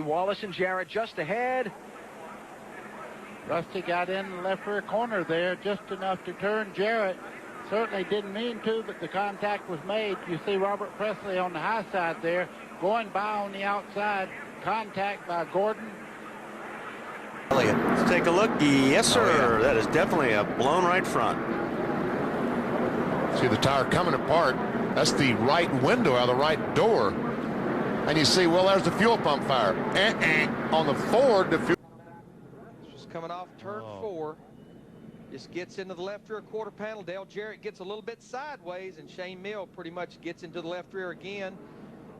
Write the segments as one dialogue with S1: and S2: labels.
S1: Wallace and Jarrett just ahead.
S2: Rusty got in the left rear corner there just enough to turn Jarrett. Certainly didn't mean to, but the contact was made. You see Robert Presley on the high side there, going by on the outside. Contact by Gordon.
S3: Let's take a look. Yes, sir. That is definitely a blown right front.
S4: See the tire coming apart. That's the right window out of the right door. And you see, well, there's the fuel pump fire. On the Ford, the fuel.
S5: Just coming off turn 4. Just gets into the left rear quarter panel. Dale Jarrett gets a little bit sideways, and Shane Mill pretty much gets into the left rear again.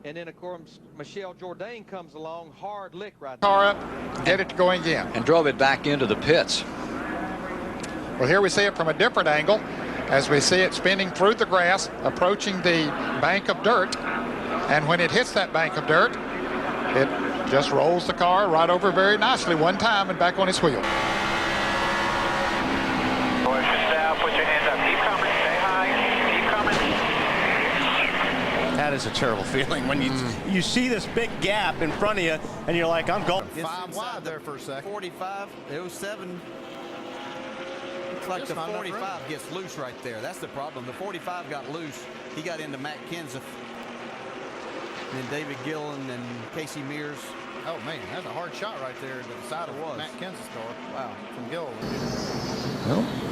S5: And then, of course, Michelle Jourdain comes along, hard lick right there.
S6: Car up, get it going again.
S7: And drove it back into the pits.
S6: Well, here we see it from a different angle as we see it spinning through the grass, approaching the bank of dirt. And when it hits that bank of dirt, it just rolls the car right over very nicely one time and back on its wheel.
S8: Put your hands up. Keep coming. Stay high. Keep coming.
S3: That is a terrible feeling when you see this big gap in front of you and you're like, I'm going
S9: 5 wide there for a second.
S5: 45, 07. Looks like the 45 gets loose right there. That's the problem. The 45 got loose. He got into Matt Kenseth. And then David Gillen and Casey Mears.
S9: Oh, man, that's a hard shot right there to the side of Matt Kenseth's car. Wow, from Gillen.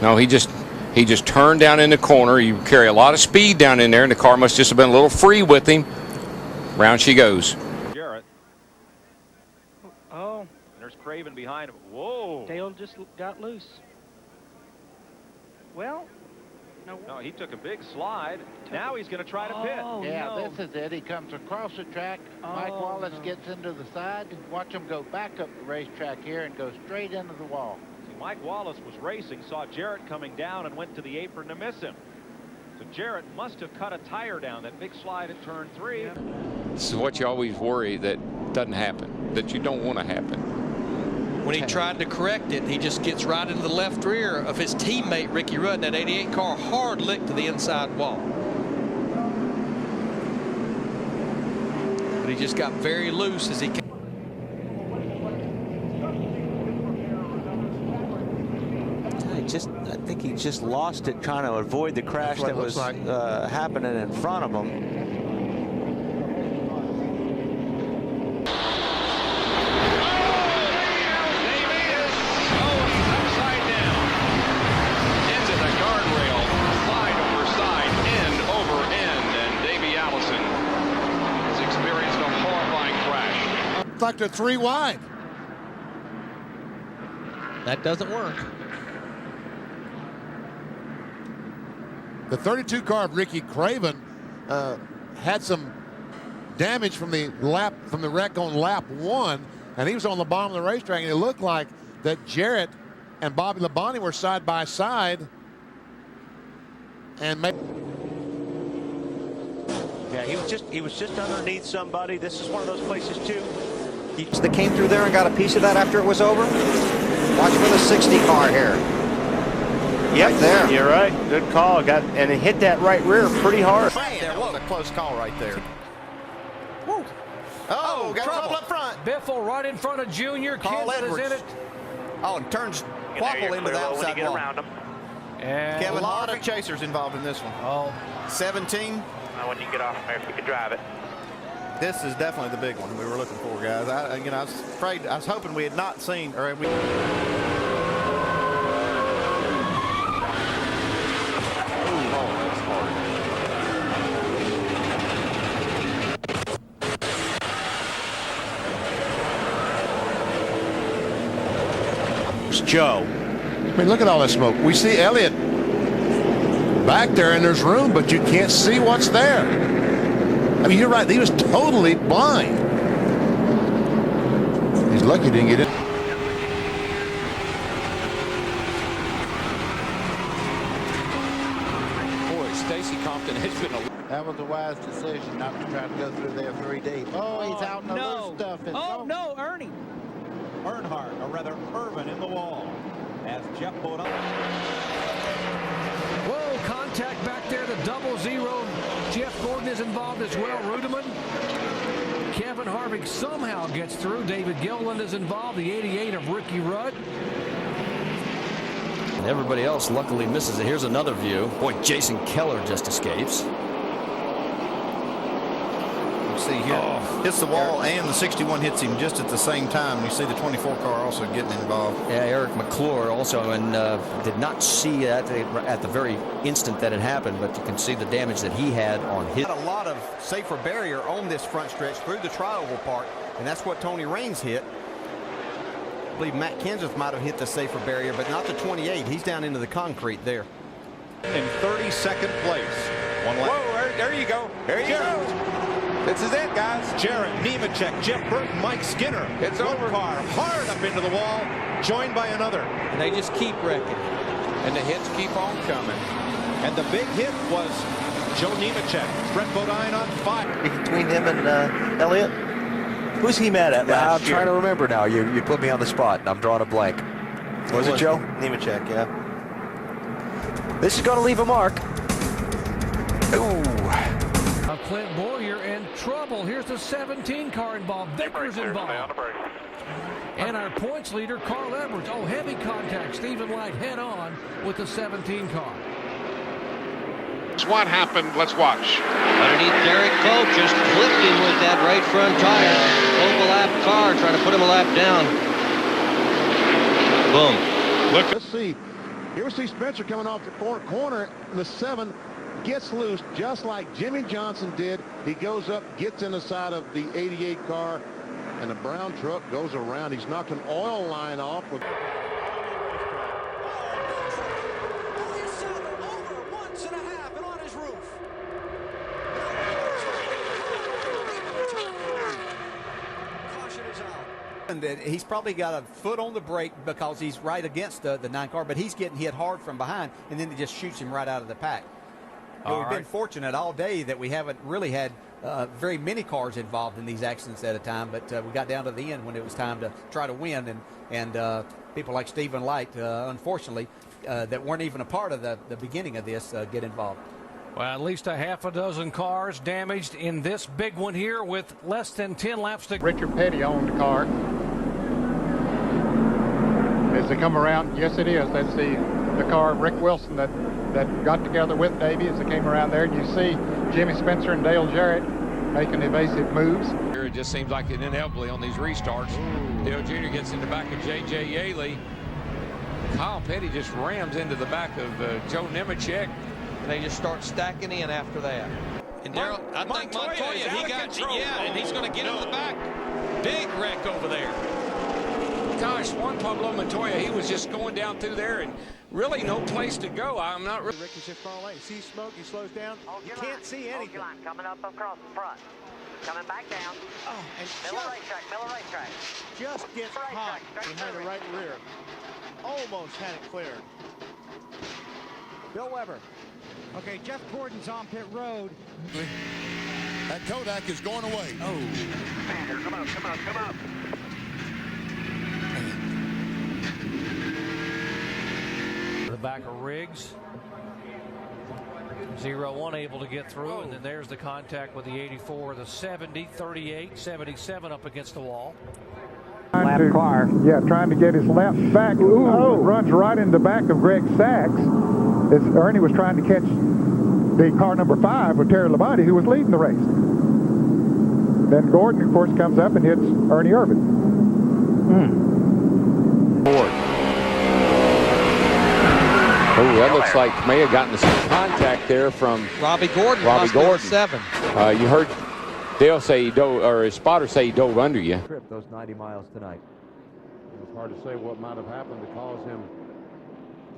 S10: No, he just turned down in the corner. You carry a lot of speed down in there, and the car must just have been a little free with him. Round she goes.
S1: Jarrett. Oh. There's Craven behind him. Whoa.
S11: Dale just got loose. Well,
S1: no, he took a big slide. Now he's going to try to pit.
S2: Yeah, this is it. He comes across the track. Mike Wallace gets into the side. Watch him go back up the racetrack here and go straight into the wall.
S1: Mike Wallace was racing, saw Jarrett coming down, and went to the apron to miss him. So Jarrett must have cut a tire down that big slide at turn 3.
S10: This is what you always worry that doesn't happen, that you don't want to happen.
S5: When he tried to correct it, he just gets right into the left rear of his teammate Ricky Rudd, that 88 car, hard lick to the inside wall. But he just got very loose as he came.
S3: I think he just lost it trying to avoid the crash that was happening in front of him.
S8: Upside down. Into the guardrail. Side over side. End over end. And Davey Allison has experienced a horrifying crash.
S4: It's like they're 3 wide.
S5: That doesn't work.
S4: The 32 car of Ricky Craven had some damage from the wreck on lap 1, and he was on the bottom of the racetrack, and it looked like that Jarrett and Bobby Labonte were side by side, and
S3: Yeah, he was just underneath somebody. This is one of those places too.
S7: That came through there and got a piece of that after it was over. Watch for the 60 car here.
S3: Yep,
S7: right there.
S3: You're right. Good call. And it hit that right rear pretty hard.
S9: That was a close call right there.
S5: Woo.
S9: Oh, got trouble up front.
S1: Biffle right in front of Junior. Kenseth is in it.
S9: Oh, and turns Quapple into the outside wall.
S1: And
S9: Kevin, a lot of chasers involved in this one.
S1: Oh.
S9: 17.
S8: When you get off there, if you can drive it.
S9: This is definitely the big one we were looking for, guys. I was hoping we had not seen, or we.
S3: Joe.
S4: I mean, look at all that smoke. We see Elliott back there, and there's room, but you can't see what's there. I mean, you're right. He was totally blind. He's lucky he didn't get in.
S10: Boy, Stacy Compton has been a...
S2: That was a wise decision not to try to go through there 3 deep. Oh, he's out in the loose stuff.
S11: no, Ernie.
S1: Earnhardt, or rather Irvin, in the wall as Jeff Bodine. Whoa, contact back there to 00. Jeff Gordon is involved as well. Rudeman, Kevin
S12: Harvick somehow gets through. David Gilliland is involved, the 88 of Ricky Rudd.
S13: And everybody else luckily misses it. Here's another view. Boy, Jason Keller just escapes.
S9: You see here, hits the wall, and the 61 hits him just at the same time. We see the 24 car also getting involved.
S13: Yeah, Eric McClure also, and did not see that at the very instant that it happened, but you can see the damage that he had on his.
S7: A lot of safer barrier on this front stretch through the trioval part, and that's what Tony Raines hit. I believe Matt Kenseth might have hit the safer barrier, but not the 28. He's down into the concrete there.
S14: In 32nd place. One lap.
S15: Whoa, there you go. There you go. This is it, guys.
S14: Jarrett, Nemechek, Jeff Burton, Mike Skinner.
S15: It's
S14: one
S15: over.
S14: car hard up into the wall, joined by another.
S5: And they just keep wrecking.
S15: And the hits keep on coming.
S14: And the big hit was Joe Nemechek. Brett Bodine on fire.
S16: Between him and Elliott? Who's he mad at last
S7: I'm trying to remember now. You put me on the spot. I'm drawing a blank. Was it Joe?
S16: Nemechek, yeah.
S7: This is going to leave a mark. Ooh.
S12: Clint Boyer in trouble. Here's the 17 car involved. Vickers involved. And our points leader, Carl Edwards. Oh, heavy contact. Stephen Light head on with the 17 car.
S17: What happened? Let's watch.
S18: Underneath, Derek Cope just clipped him with that right front tire. Overlapped car trying to put him a lap down. Boom.
S4: Look. Let's see. Here we see Spencer coming off the corner in the 7. Gets loose just like Jimmy Johnson did. He goes up, gets in the side of the 88 car, and the brown truck goes around. He's knocked an oil line off with.
S7: He's probably got a foot on the brake because he's right against the 9 car, but he's getting hit hard from behind, and then it just shoots him right out of the pack. We've been fortunate all day that we haven't really had very many cars involved in these accidents at a time, but we got down to the end when it was time to try to win, and people like Stephen Light, unfortunately, that weren't even a part of the beginning of this get involved.
S12: Well, at least a half a dozen cars damaged in this big one here with less than 10 laps to go.
S6: Richard Petty owned the car. As they come around, yes it is, that's the car, Rick Wilson, that got together with Davey as they came around there, and you see Jimmy Spencer and Dale Jarrett making evasive moves.
S8: It just seems like it inevitably on these restarts. Dale Jr. gets in the back of J.J. Yaley. Kyle Petty just rams into the back of Joe Nemechek.
S5: And they just start stacking in after that.
S8: And Darrell, I think Montoya, he got, and he's going to get in the back. Big wreck over there. Gosh, Juan Pablo Montoya, he was just going down through there and really no place to go. I'm not really.
S19: Ricky's just far away. See smoke, he slows down. You can't see anything.
S20: Coming up across the front. Coming back down.
S19: Oh, and
S20: Miller racetrack.
S19: Just gets caught behind the right rear. Almost had it cleared. Bill Weber. Okay, Jeff Gordon's on pit road.
S4: That Kodak is going away.
S20: Oh. Come on.
S12: The back of Riggs. 0-1 able to get through, and then there's the contact with the 84, the 70, 38, 77 up against the wall.
S6: Trying to get his left back. Runs right in the back of Greg Sachs. As Ernie was trying to catch the car number 5 with Terry Labonte, who was leading the race. Then Gordon, of course, comes up and hits Ernie Irvin.
S10: Oh, that looks like may have gotten some contact there from
S5: Robbie Gordon.
S10: Gordon.
S5: 7.
S10: You heard Dale say he dove, or his spotter say he dove under you.
S7: Trip those 90 miles tonight.
S4: It's hard to say what might have happened to cause him.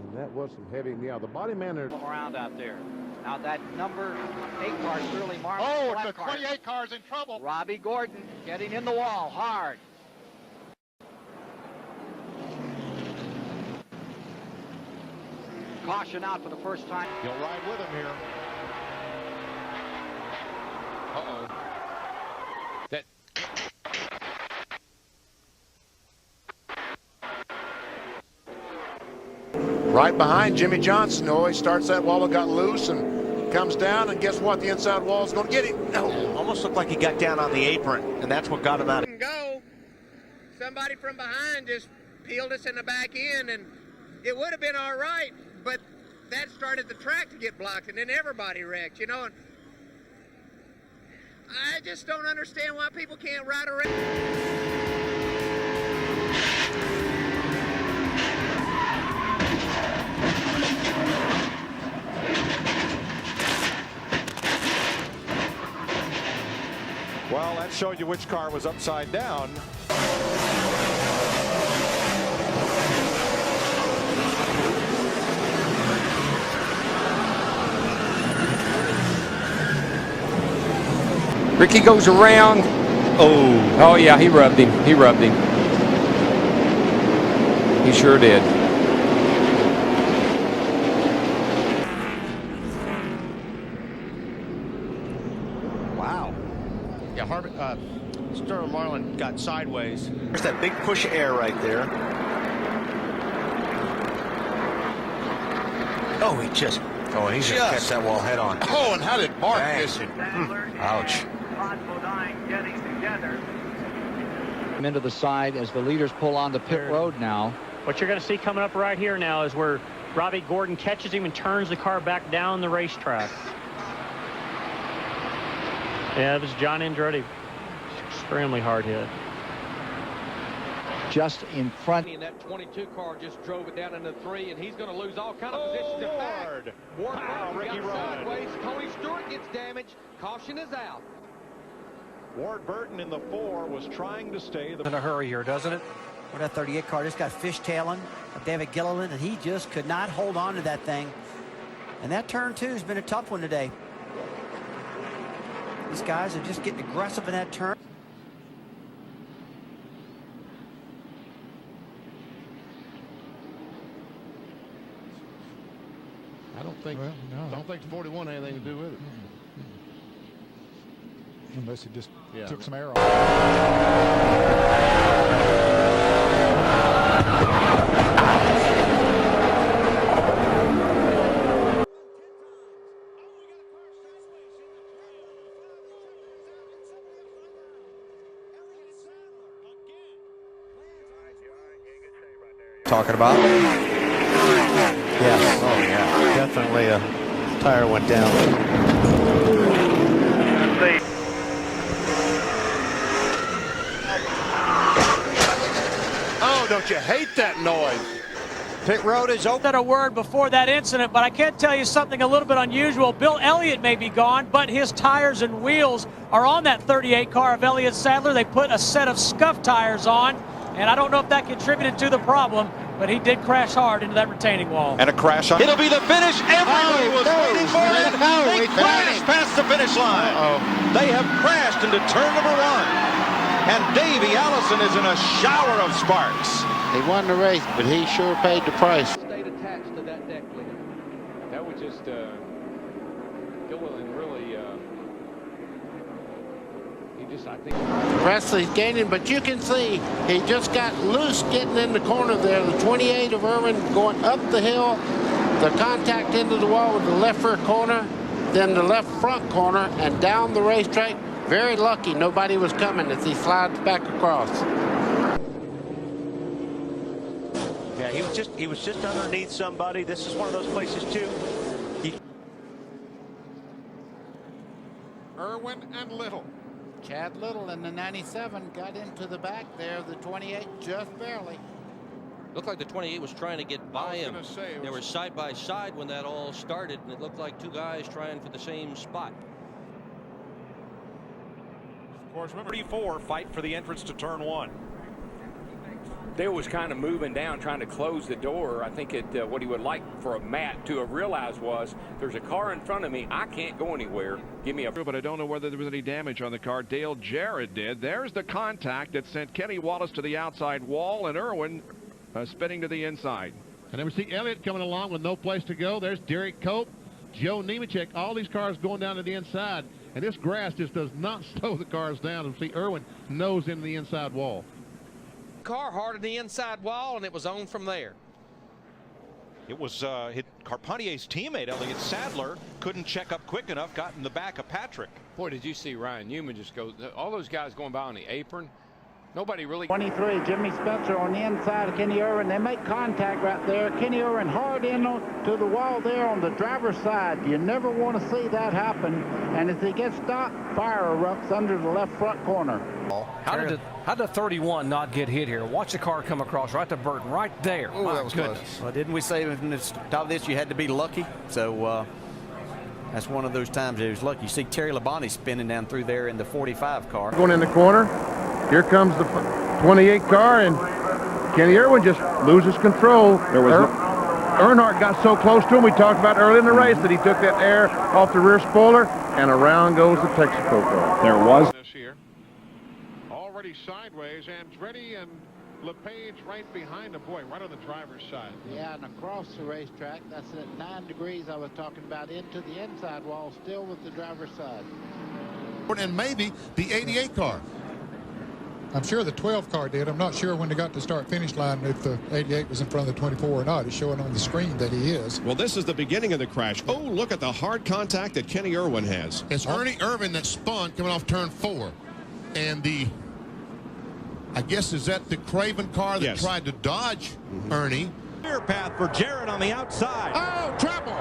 S4: And that was some heavy. Yeah, the body man there.
S20: Around out there. Now that number 8 car is really marked.
S6: Oh, the 28 car's in trouble.
S20: Robbie Gordon getting in the wall hard. Caution out for the first time.
S14: He'll ride with him here.
S10: Uh-oh. That.
S4: Right behind Jimmy Johnson. Oh, he starts that wall that got loose and comes down, and guess what? The inside wall is going to get him. No.
S16: almost looked like he got down on the apron, and that's what got him out.
S17: Go. Somebody from behind just peeled us in the back end, and it would have been all right, but that started the track to get blocked, and then everybody wrecked, you know. And I just don't understand why people can't ride a race.
S14: Well, that showed you which car was upside down.
S10: Ricky goes around. Oh yeah, he rubbed him. He rubbed him. He sure did.
S3: Wow. Yeah, Sterling Marlin got sideways.
S16: There's that big push of air right there. Oh, he's just catch that wall head on.
S4: Oh, and how did Mark miss it?
S16: Ouch.
S20: Into the side as the leaders pull on the pit road now.
S11: What you're going to see coming up right here now is where Robbie Gordon catches him and turns the car back down the racetrack. Yeah, it was John Andretti. Extremely hard hit.
S20: Just in front.
S5: And that 22 car just drove it down into 3, and he's going to lose all kind of positions. In fact, Ward Burton got sideways. Tony Stewart gets damaged. Caution is out.
S14: Ward Burton in the 4 was trying to stay.
S12: In a hurry here, doesn't it?
S21: Well, that 38 car just got fishtailing David Gilliland, and he just could not hold on to that thing. And that turn 2 has been a tough one today. These guys are just getting aggressive in that turn.
S19: I don't think 41 had anything to do with it. Unless he just took some air off.
S9: Talking about? Yes. Oh, yeah. Definitely a tire went down.
S4: Oh, don't you hate that noise?
S21: Pit road is open.
S11: Said a word before that incident, but I can tell you something a little bit unusual. Bill Elliott may be gone, but his tires and wheels are on that 38 car of Elliott Sadler. They put a set of scuff tires on, and I don't know if that contributed to the problem, but he did crash hard into that retaining wall.
S14: And a crash on. It'll be the finish. Everybody was waiting for it. They crashed past the finish line. They have crashed into turn number 1. And Davey Allison is in a shower of sparks.
S2: He won the race, but he sure paid the price.
S5: Stayed attached to that deck lid.
S1: That was just Gilliland really. He just, I think.
S2: Presley's gaining, but you can see he just got loose getting in the corner there. The 28 of Irwin going up the hill. The contact into the wall with the left rear corner, then the left front corner, and down the racetrack. Very lucky nobody was coming as he slides back across.
S16: Yeah, he was just underneath somebody. This is one of those places too.
S4: Irwin and Little.
S2: Chad Little in the 97 got into the back there. The 28 just barely.
S18: Looked like the 28 was trying to get by him. They were side by side when that all started, and it looked like two guys trying for the same spot.
S14: Of course, remember 34 fight for the entrance to turn 1.
S10: Dale was kind of moving down, trying to close the door. I think what he would like for Matt to have realized was, there's a car in front of me. I can't go anywhere. Give me a...
S1: But I don't know whether there was any damage on the car. Dale Jarrett did. There's the contact that sent Kenny Wallace to the outside wall, and Irwin spinning to the inside.
S19: And then we see Elliott coming along with no place to go. There's Derek Cope, Joe Nemechek, all these cars going down to the inside. And this grass just does not slow the cars down. And see Irwin nose into the inside wall.
S5: Car hard on the inside wall, and it was on from there.
S14: It was Carpenter's teammate, Elliott Sadler, couldn't check up quick enough, got in the back of Patrick.
S10: Boy, did you see Ryan Newman just go, all those guys going by on the apron. Nobody really.
S2: 23, Jimmy Spencer on the inside of Kenny Irwin. They make contact right there. Kenny Irwin hard in to the wall there on the driver's side. You never want to see that happen. And as he gets stopped, fire erupts under the left front corner.
S12: How did the 31 not get hit here? Watch the car come across right to Burton, right there.
S7: Ooh,
S12: My
S7: that was
S12: goodness.
S7: close. Well, didn't we say in the top of this you had to be lucky? So that's one of those times it was lucky. You see Terry Labonte spinning down through there in the 45 car.
S19: Going in the corner. Here comes the 28 car, and Kenny Irwin just loses control. Earnhardt got so close to him, we talked about early in the race, that he took that air off the rear spoiler, and around goes the Texaco car. There was.
S13: This here. Already sideways, Andretti and LePage right behind him. Boy, right on the driver's side.
S2: Yeah, and across the racetrack, that's at 9 degrees I was talking about, into the inside wall, still with the driver's side.
S4: And maybe the 88 car.
S6: I'm sure the 12 car did. I'm not sure when they got to start-finish line if the 88 was in front of the 24 or not. It's showing on the screen that he is.
S22: Well, this is the beginning of the crash. Oh, look at the hard contact that Kenny Irwin has.
S4: It's Ernie Irvin that spun coming off turn 4. And I guess, is that the Craven car that tried to dodge Ernie?
S14: Clear path for Jarrett on the outside.
S4: Oh, trouble!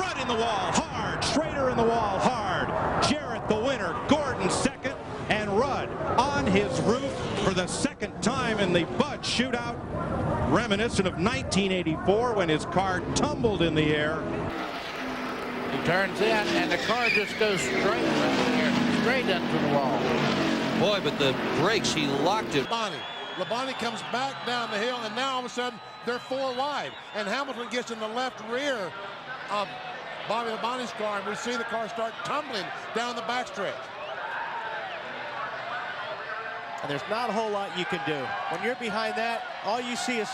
S14: Rudd in the wall, hard. Schrader in the wall, hard. Jarrett the winner. Gordon second. And Rudd on his roof for the second time in the Bud shootout, reminiscent of 1984 when his car tumbled in the air.
S2: He turns in, and the car just goes straight right there, straight into the wall.
S18: Boy, but the brakes, he locked it.
S4: Labonte comes back down the hill, and now all of a sudden they're 4 wide. And Hamilton gets in the left rear of Bobby Labonte's car, and we see the car start tumbling down the backstretch.
S3: And there's not a whole lot you can do. When you're behind that, all you see is